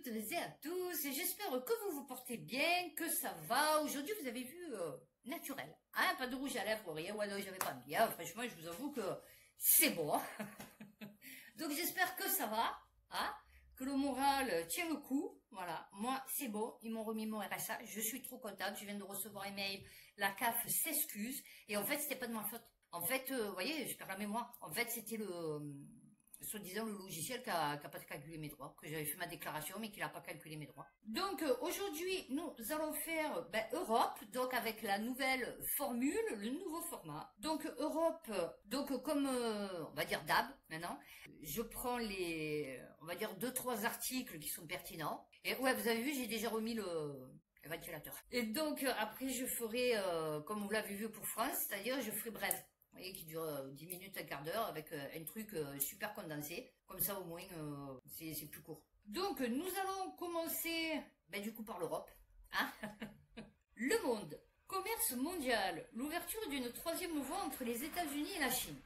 toutes et à tous, et j'espère que vous vous portez bien, que ça va. Aujourd'hui, vous avez vu naturel, hein, pas de rouge à lèvres, rien. Ouais, non, j'avais pas mis. Hein. Franchement, je vous avoue que c'est beau. Hein. Donc, j'espère que ça va, hein, que le moral tient le coup. Voilà, moi, c'est bon. Ils m'ont remis mon RSA. Je suis trop contente. Je viens de recevoir un mail. La CAF s'excuse. Et en fait, c'était pas de ma faute. En fait, vous voyez, je perds la mémoire. En fait, c'était soi-disant le logiciel qui a pas calculé mes droits, que j'avais fait ma déclaration mais qui n'a pas calculé mes droits. Donc aujourd'hui nous allons faire Europe, donc avec la nouvelle formule, le nouveau format. Donc Europe, donc comme on va dire DAB maintenant, je prends on va dire 2-3 articles qui sont pertinents. Et ouais, vous avez vu, j'ai déjà remis le ventilateur. Et donc après je ferai, comme vous l'avez vu pour France, c'est-à-dire je ferai bref. Vous voyez, qui dure 10 minutes, un quart d'heure, avec un truc super condensé. Comme ça, au moins, c'est plus court. Donc, nous allons commencer, du coup, par l'Europe. Hein. Le monde. Commerce mondial. L'ouverture d'une troisième voie entre les États-Unis et la Chine.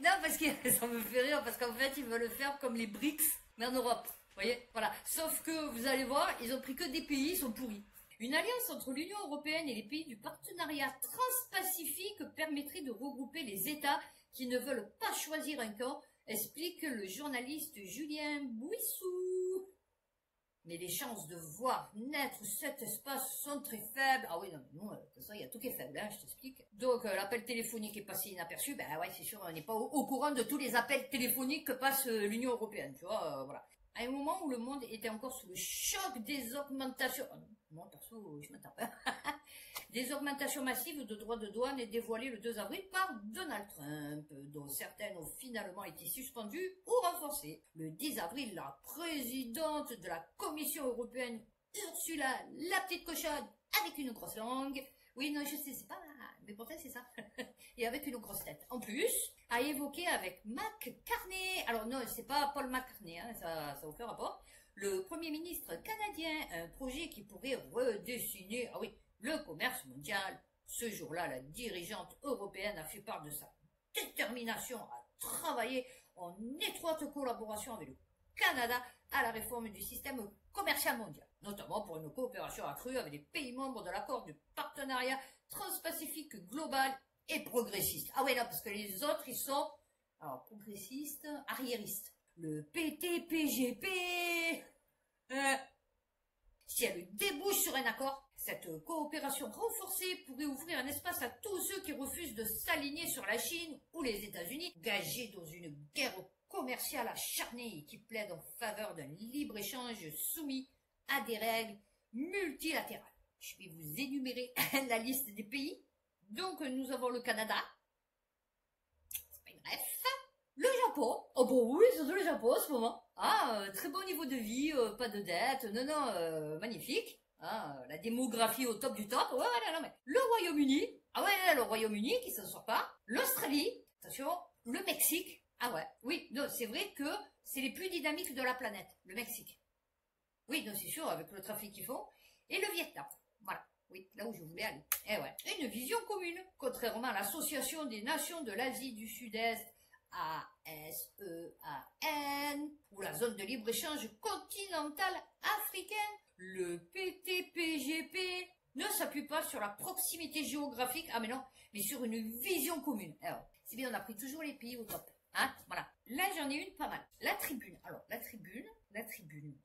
Non, parce que ça me fait rire, parce qu'en fait, ils veulent le faire comme les BRICS, mais en Europe. Vous voyez, voilà. Sauf que, vous allez voir, ils ont pris que des pays, ils sont pourris. Une alliance entre l'Union européenne et les pays du partenariat transpacifique permettrait de regrouper les États qui ne veulent pas choisir un camp, explique le journaliste Julien Bouissou. Mais les chances de voir naître cet espace sont très faibles. Ah oui, non, mais nous, de toute façon, il y a tout qui est faible, hein, je t'explique. Donc, l'appel téléphonique est passé inaperçu. Ben ouais, c'est sûr, on n'est pas au courant de tous les appels téléphoniques que passe l'Union européenne, tu vois, voilà. À un moment où le monde était encore sous le choc des augmentations... Moi, perso, je m'attends. Des augmentations massives de droits de douane et dévoilées le 2 avril par Donald Trump, dont certaines ont finalement été suspendues ou renforcées. Le 10 avril, la présidente de la Commission européenne, Ursula, la petite cochonne, avec une grosse langue... Oui, non, je sais, c'est pas... Mais pourtant, c'est ça. Et avec une grosse tête. En plus, a évoqué avec McCartney... Alors non, c'est pas Paul McCartney, hein, ça n'a aucun rapport. Le Premier ministre canadien, un projet qui pourrait redessiner, ah oui, le commerce mondial. Ce jour-là, la dirigeante européenne a fait part de sa détermination à travailler en étroite collaboration avec le Canada à la réforme du système commercial mondial, notamment pour une coopération accrue avec les pays membres de l'accord du partenariat transpacifique global et progressiste. Ah ouais, là, parce que les autres, ils sont, alors, progressistes, arriéristes. Le PTPGP, si elle débouche sur un accord, cette coopération renforcée pourrait ouvrir un espace à tous ceux qui refusent de s'aligner sur la Chine ou les États-Unis, engagés dans une guerre commerciale acharnée et qui plaide en faveur d'un libre-échange soumis à des règles multilatérales. Je vais vous énumérer la liste des pays. Donc, nous avons le Canada. C'est pas une bref. Le Japon. Oh bon, oui, c'est le Japon en ce moment. Ah, très bon niveau de vie, pas de dette. Non, magnifique. Ah, la démographie au top du top. Ouais, non, mais. Le Royaume-Uni. Ah ouais, le Royaume-Uni qui s'en sort pas. L'Australie. Attention. Le Mexique. Ah ouais, oui, non, c'est vrai que c'est les plus dynamiques de la planète, le Mexique. Oui, non, c'est sûr, avec le trafic qu'ils font. Et le Vietnam, voilà, oui, là où je voulais aller. Eh ouais, une vision commune, contrairement à l'Association des Nations de l'Asie du Sud-Est, ASEAN, ou la zone de libre-échange continentale africaine, le PTPGP ne s'appuie pas sur la proximité géographique, ah mais non, mais sur une vision commune. Alors, c'est bien, on a pris toujours les pays au top. Hein, voilà. Là, j'en ai une pas mal. La tribune. Alors, la tribune.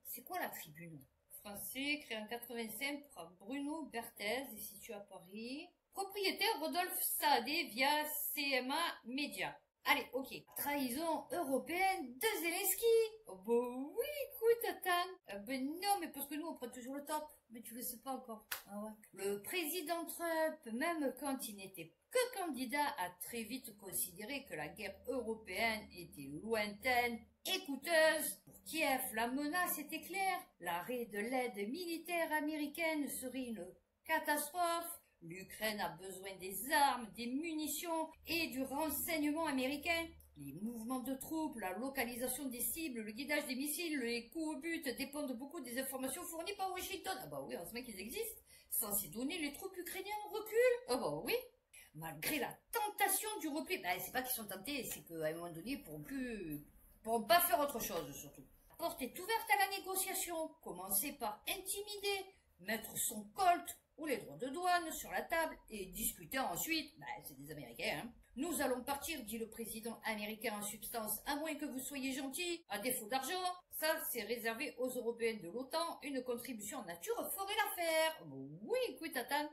C'est quoi la tribune? Français, créé en 85 par Bruno Berthez, et situé à Paris. Propriétaire Rodolphe Saadé via CMA Media. Allez, ok. Trahison européenne de Zelensky. Oh bah oui, écoute, attends. Ben non, mais parce que nous, on prend toujours le top. Mais tu le sais pas encore. Ah ouais. Le président Trump, même quand il n'était que candidat, a très vite considéré que la guerre européenne était lointaine et coûteuse. Pour Kiev, la menace était claire. L'arrêt de l'aide militaire américaine serait une catastrophe. L'Ukraine a besoin des armes, des munitions et du renseignement américain. Les mouvements de troupes, la localisation des cibles, le guidage des missiles, les coups au but dépendent beaucoup des informations fournies par Washington. Ah bah oui, on se met qu'ils existent. Sans ces données, les troupes ukrainiennes reculent. Ah bah oui. Malgré la tentation du repli, c'est pas qu'ils sont tentés, c'est qu'à un moment donné, ils pourront pas faire autre chose, surtout. porte est ouverte à la négociation. Commencez par intimider, mettre son colt ou les droits de douane sur la table et discuter ensuite. C'est des Américains, hein. Nous allons partir, dit le président américain en substance, à moins que vous soyez gentil, à défaut d'argent. Ça, c'est réservé aux Européens de l'OTAN. Une contribution en nature ferait l'affaire. Oui, écoute, Tatane.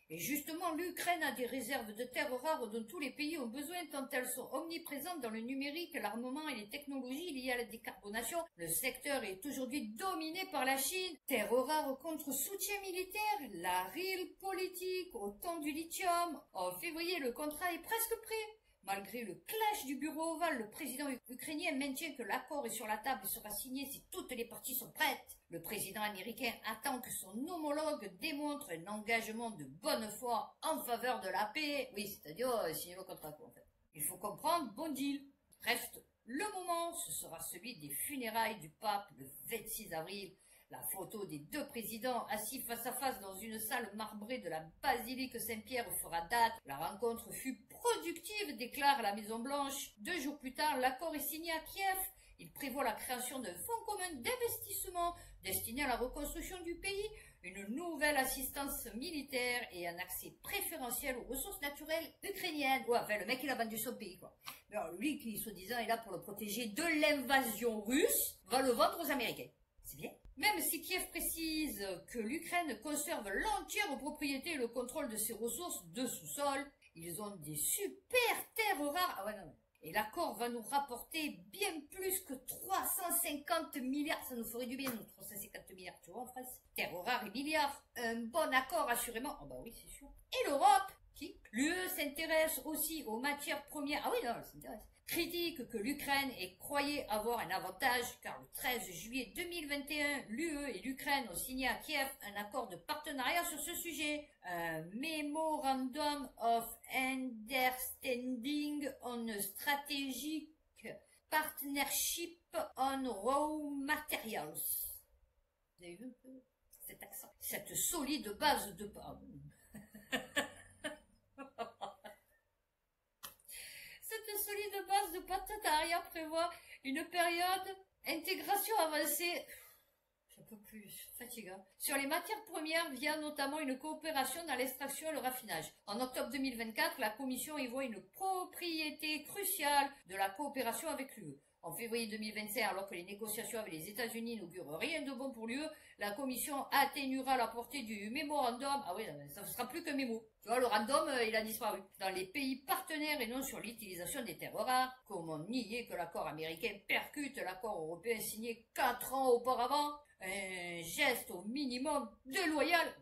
Et justement, l'Ukraine a des réserves de terres rares dont tous les pays ont besoin tant elles sont omniprésentes dans le numérique, l'armement et les technologies liées à la décarbonation. Le secteur est aujourd'hui dominé par la Chine. Terres rares contre soutien militaire, la real politique, au temps du lithium. En février, le contrat est presque prêt. Malgré le clash du bureau ovale, le président ukrainien maintient que l'accord est sur la table et sera signé si toutes les parties sont prêtes. Le président américain attend que son homologue démontre un engagement de bonne foi en faveur de la paix. Oui, c'est-à-dire signer le contrat, quoi, en fait. Il faut comprendre, bon deal. Reste le moment, ce sera celui des funérailles du pape le 26 avril. La photo des deux présidents assis face à face dans une salle marbrée de la basilique Saint-Pierre fera date. La rencontre fut productive, déclare la Maison-Blanche. 2 jours plus tard, l'accord est signé à Kiev. Il prévoit la création d'un fonds commun d'investissement destiné à la reconstruction du pays, une nouvelle assistance militaire et un accès préférentiel aux ressources naturelles ukrainiennes. Ouais, enfin, le mec, il a vendu son pays, quoi. Mais alors, lui, qui, soi-disant, est là pour le protéger de l'invasion russe, va le vendre aux Américains. C'est bien. Même si Kiev précise que l'Ukraine conserve l'entière propriété et le contrôle de ses ressources de sous-sol, ils ont des super terres rares. Ah ouais, non. Et l'accord va nous rapporter bien plus que 350 milliards. Ça nous ferait du bien, nous, 350 milliards, tu vois, en France. Terres rares et milliards. Un bon accord, assurément. Oh bah oui, c'est sûr. Et l'Europe, qui l'UE s'intéresse aussi aux matières premières. Ah oui, non, elle s'intéresse. Critique que l'Ukraine ait croyait avoir un avantage car le 13 juillet 2021, l'UE et l'Ukraine ont signé à Kiev un accord de partenariat sur ce sujet. Un Memorandum of Understanding on a Strategic Partnership on Raw Materials. Vous avez vu un peu cet accent? Cette solide base de... Cette solide base de partenariat prévoit une période intégration avancée, j'en peux plus, fatigant, sur les matières premières via notamment une coopération dans l'extraction et le raffinage. En octobre 2024, la Commission y voit une propriété cruciale de la coopération avec l'UE. En février 2025, alors que les négociations avec les États-Unis n'augurent rien de bon pour l'UE, la Commission atténuera la portée du mémorandum. Ah oui, ça ne sera plus qu'un mémo. Tu vois, le random, il a disparu. Dans les pays partenaires et non sur l'utilisation des terres rares, comment nier que l'accord américain percute l'accord européen signé 4 ans auparavant? Un geste au minimum déloyal.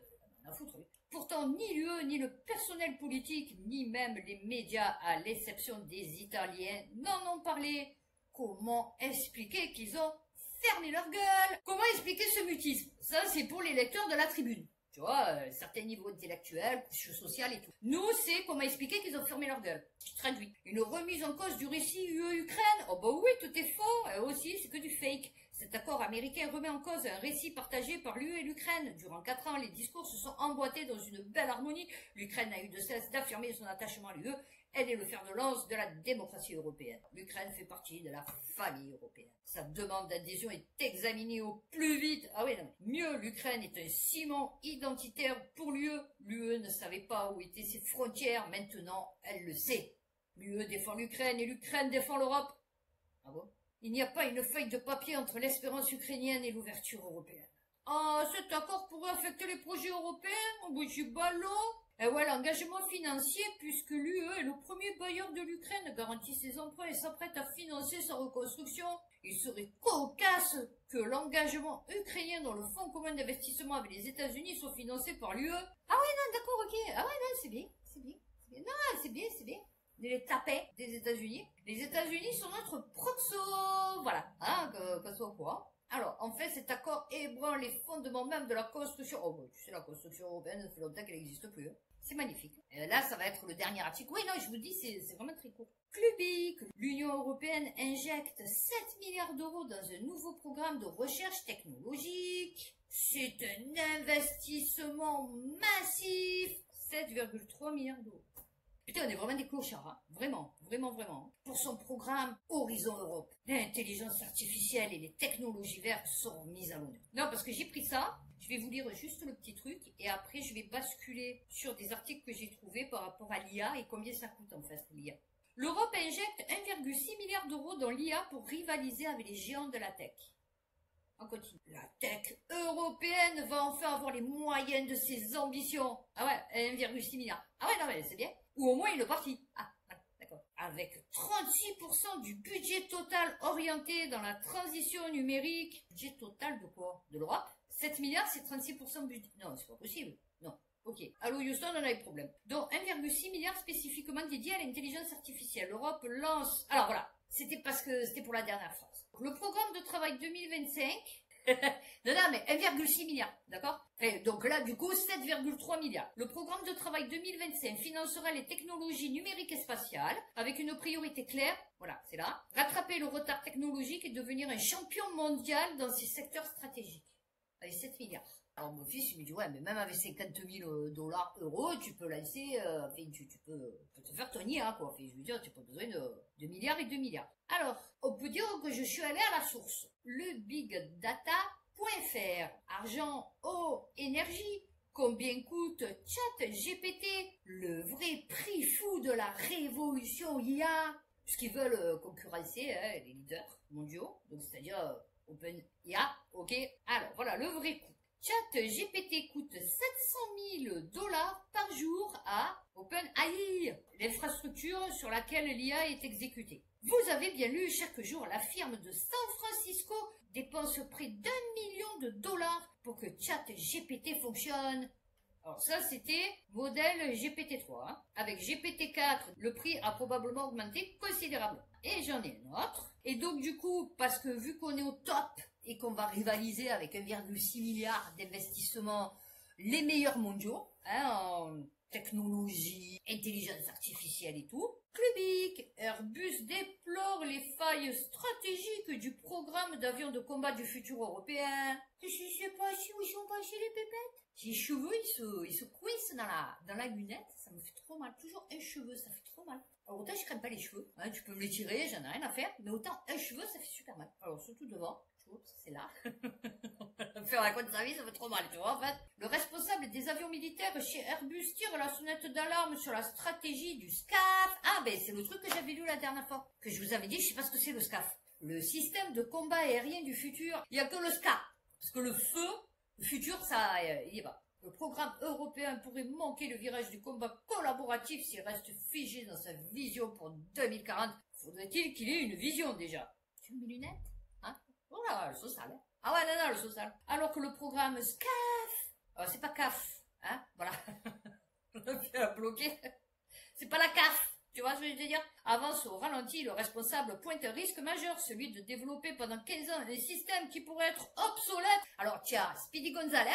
On a foutre, oui. Pourtant, ni l'UE, ni le personnel politique, ni même les médias, à l'exception des Italiens, n'en ont parlé. Comment expliquer qu'ils ont fermé leur gueule? Comment expliquer ce mutisme? Ça, c'est pour les lecteurs de la Tribune. Tu vois, certains niveaux intellectuels, couche sociale et tout. Nous, c'est comment expliquer qu'ils ont fermé leur gueule. Je traduis. Une remise en cause du récit UE-Ukraine. Oh bah oui, tout est faux. Aussi, c'est que du fake. Cet accord américain remet en cause un récit partagé par l'UE et l'Ukraine. Durant 4 ans, les discours se sont emboîtés dans une belle harmonie. L'Ukraine n'a eu de cesse d'affirmer son attachement à l'UE. Elle est le fer de lance de la démocratie européenne. L'Ukraine fait partie de la famille européenne. Sa demande d'adhésion est examinée au plus vite. Ah oui, non. Mieux, l'Ukraine est un ciment identitaire pour l'UE. L'UE ne savait pas où étaient ses frontières. Maintenant, elle le sait. L'UE défend l'Ukraine et l'Ukraine défend l'Europe. Ah bon? Il n'y a pas une feuille de papier entre l'espérance ukrainienne et l'ouverture européenne. Ah, cet accord pourrait affecter les projets européens? Oh, bah, j'ai ballot. Et ouais, l'engagement financier, puisque l'UE est le premier bailleur de l'Ukraine, garantit ses emprunts et s'apprête à financer sa reconstruction. Il serait cocasse que l'engagement ukrainien dans le fonds commun d'investissement avec les États-Unis soit financé par l'UE. Ah ouais, non, d'accord, ok. Ah ouais, non, c'est bien, c'est bien, c'est bien. Non, c'est bien, c'est bien. Les tapets des États-Unis. Les États-Unis sont notre proxo. Voilà, hein, qu'on soit au courant. Alors, en fait, cet accord ébranle les fondements même de la construction. Oh, bah, tu sais, la construction européenne, ça fait longtemps qu'elle n'existe plus. Hein. C'est magnifique. Et là, ça va être le dernier article. Oui, non, je vous dis, c'est vraiment très court. Clubic, l'Union européenne injecte 7 milliards d'euros dans un nouveau programme de recherche technologique. C'est un investissement massif. 7,3 milliards d'euros. Putain, on est vraiment des clochards, hein. Vraiment, vraiment, vraiment. Pour son programme Horizon Europe, l'intelligence artificielle et les technologies vertes sont mises à l'honneur. Non, parce que j'ai pris ça, je vais vous lire juste le petit truc, et après je vais basculer sur des articles que j'ai trouvés par rapport à l'IA et combien ça coûte en fait l'IA. L'Europe injecte 1,6 milliard d'euros dans l'IA pour rivaliser avec les géants de la tech. On continue. La tech européenne va enfin avoir les moyens de ses ambitions. Ah ouais, 1,6 milliard. Ah ouais, non mais c'est bien. Ou au moins il est parti. Ah, d'accord. Avec 36% du budget total orienté dans la transition numérique. Budget total de quoi? De l'Europe? 7 milliards, c'est 36% de budget. Non, c'est pas possible. Non. Ok. Allô Houston, on a des problèmes. Donc 1,6 milliard spécifiquement dédié à l'intelligence artificielle. L'Europe lance... Alors voilà, c'était parce que c'était pour la dernière phrase. Le programme de travail 2025... non, mais 1,6 milliard, d'accord? Donc là, du coup, 7,3 milliards. Le programme de travail 2025 financera les technologies numériques et spatiales avec une priorité claire, voilà, c'est là, rattraper le retard technologique et devenir un champion mondial dans ces secteurs stratégiques. Avec 7 milliards. Alors mon fils il me dit ouais mais même avec 50 000 dollars, euros, tu peux lancer, tu peux te faire ton IA quoi. Enfin, je veux dire, tu n'as pas besoin de milliards et de milliards. Alors, on peut dire que je suis allé à la source. Le bigdata.fr, argent, eau, énergie, combien coûte ChatGPT, le vrai prix fou de la révolution IA, puisqu'ils veulent concurrencer les leaders mondiaux, donc c'est-à-dire OpenIA, ok. Alors voilà le vrai coût. ChatGPT coûte 700 000 dollars par jour à OpenAI, l'infrastructure sur laquelle l'IA est exécutée. Vous avez bien lu, chaque jour, la firme de San Francisco dépense près d'1 million de dollars pour que ChatGPT fonctionne. Alors ça, c'était modèle GPT-3. Hein. Avec GPT-4, le prix a probablement augmenté considérablement. Et j'en ai une autre. Et donc du coup, parce que vu qu'on est au top et qu'on va rivaliser avec 1,6 milliard d'investissements les meilleurs mondiaux, hein, en technologie, intelligence artificielle et tout, Clubic, Airbus déplore les failles stratégiques du programme d'avions de combat du futur européen. Qu'est-ce qui s'est passé? Où ils sont passés les pépettes? Les cheveux, ils se coincent dans la lunette, ça me fait trop mal. Toujours un cheveu, ça fait trop mal. Alors autant je crème pas les cheveux, hein, tu peux me les tirer, j'en ai rien à faire, mais autant un cheveu, ça fait super mal. Alors surtout devant, c'est là. Faire un compte de sa vie, ça fait trop mal, tu vois, en fait. Le responsable des avions militaires chez Airbus tire la sonnette d'alarme sur la stratégie du SCAF. Ah, ben, c'est le truc que j'avais lu la dernière fois. Que je vous avais dit, je sais pas ce que c'est le SCAF. Le système de combat aérien du futur. Il y a que le SCAF. Parce que le feu, le futur, ça, il y va. Le programme européen pourrait manquer le virage du combat collaboratif s'il reste figé dans sa vision pour 2040. Faudrait-il qu'il ait une vision, déjà? Tu mes lunettes? Hein? Oh là, le social. Ah ouais, non, le social. Alors que le programme SCAF, c'est pas CAF, hein, voilà. On a bloqué. C'est pas la CAF. Tu vois ce que je veux dire? Avance au ralenti, le responsable pointe un risque majeur, celui de développer pendant 15 ans des systèmes qui pourraient être obsolètes. Alors, tu as Speedy Gonzales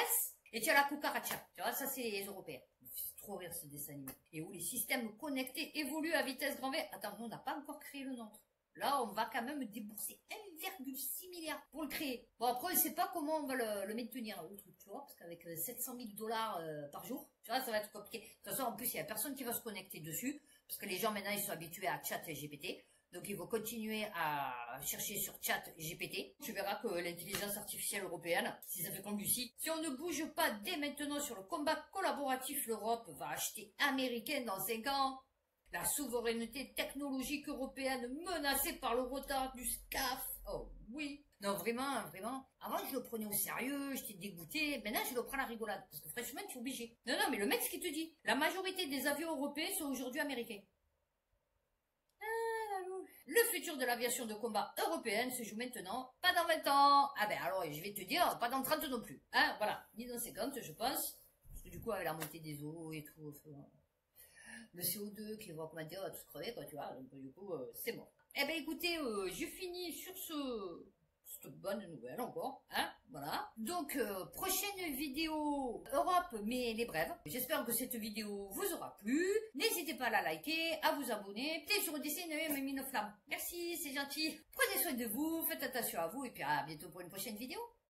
et tu as la cucaracha. Tu vois, ça c'est les Européens. C'est trop rire ce dessin animé. Et où les systèmes connectés évoluent à vitesse grand V. Attends, nous on n'a pas encore créé le nôtre. Là, on va quand même débourser 1,6 milliard pour le créer. Bon, après, on ne sait pas comment on va le maintenir, le truc, tu vois, parce qu'avec 700 000 dollars par jour, tu vois, ça va être compliqué. De toute façon, en plus, il n'y a personne qui va se connecter dessus, parce que les gens, maintenant, ils sont habitués à ChatGPT. Donc, ils vont continuer à chercher sur ChatGPT. Tu verras que l'intelligence artificielle européenne, si ça fait comme Lucie, si on ne bouge pas dès maintenant sur le combat collaboratif, l'Europe va acheter américain dans 5 ans. La souveraineté technologique européenne menacée par le retard du SCAF. Oh oui. Non, vraiment, vraiment. Avant, je le prenais au sérieux, j'étais dégoûté. Maintenant, je le prends à la rigolade. Parce que franchement, tu es obligé. Non, mais le mec, ce qu'il te dit, la majorité des avions européens sont aujourd'hui américains. Le futur de l'aviation de combat européenne se joue maintenant, pas dans 20 ans. Ah ben alors, je vais te dire, pas dans 30 non plus. Hein, voilà, ni dans 50, je pense. Parce que du coup, avec la montée des eaux et tout, le CO2 qui va, comment dire, tout crever, quoi, tu vois, donc du coup, c'est bon. Eh ben écoutez, je finis sur cette bonne nouvelle encore, hein, voilà. Donc, prochaine vidéo Europe, mais les brèves. J'espère que cette vidéo vous aura plu. N'hésitez pas à la liker, à vous abonner, peut-être sur dessin même une flamme. Merci, c'est gentil. Prenez soin de vous, faites attention à vous, et puis à bientôt pour une prochaine vidéo.